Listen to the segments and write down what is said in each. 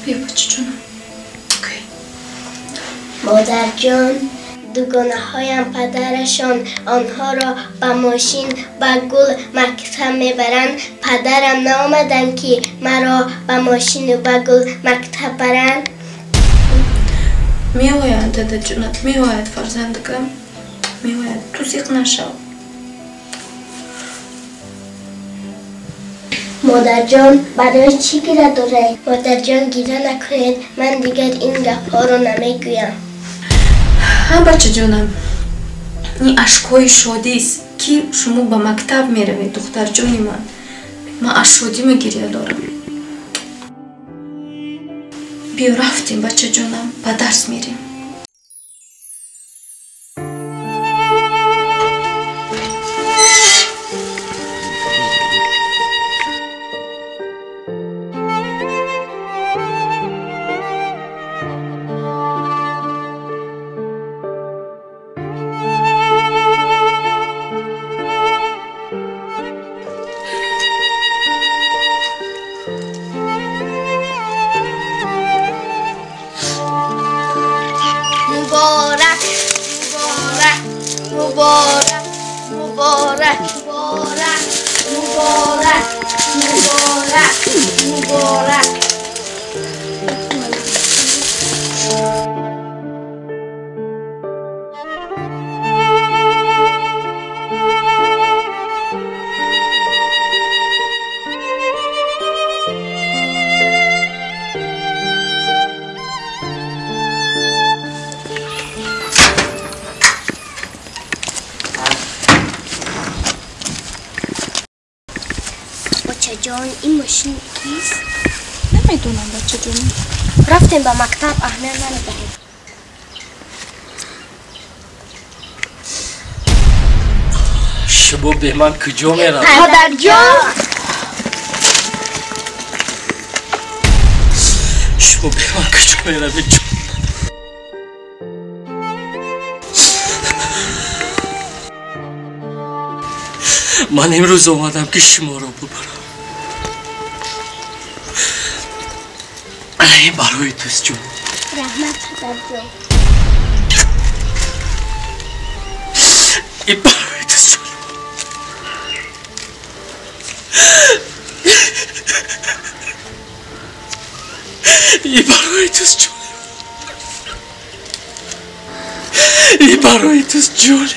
بیا بچه جونم. مادر جان، دوگانه هایم پدرشان آنها را به ماشین به گل مکتب میبرند. پدرم نآمدن که مرا به ماشین و به گل مکتب برند. میآید دادا جونت، میآید فرزندگم، میآید. تو زیق نشو. مادر جان، برای چی گیره داره؟ مادر جان گیره نکنید، من دیگر این گپ ها رو نمیگویم. ها بچه جانم، این اشکای شادی است که شما به مکتب میروید دختر جانی من از شادی میگیریه دارم. بیا رفتیم بچه جانم، به درس میریم. مبارک مبارک مبارک مبارک مبارک مبارک. بچه جان، این ماشین کیست؟ نمیدونم بچه جون. رفتیم به مکتب، اهمیت ندهیم. شما به من کجا میرم؟ پدر جان، شما به من کجا میرم؟ من امروز آمدم که شما را ببرم. این برای توست جون. رحمت پدر جان. این برای توست جون. این برای توست جون. این برای توست جون.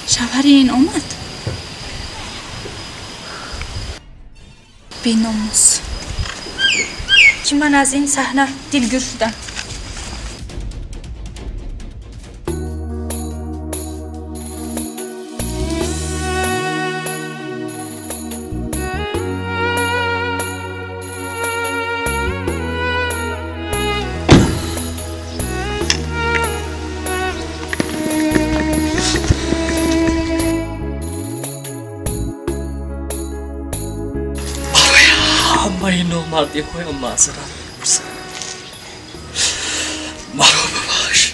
شوهر این اومد. بی‌ناموس. که من از این صحنه دلگیر شدم. همه نامردی هایم معذرت می‌پرسم. مرا ببخش.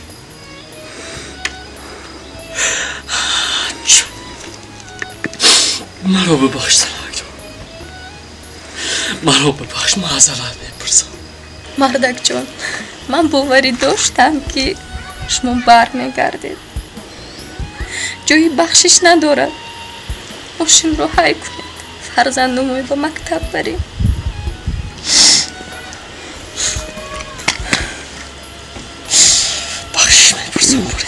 مرا ببخش سنگ جان. مرا ببخش، معذرت می‌پرسم. مردک جان، من باوری داشتم که شما برمیگردید. جایی بخشش ندارد. ماشین رو حی کنید، فرزندمو به مکتب بریم. بخشش می‌پرسم.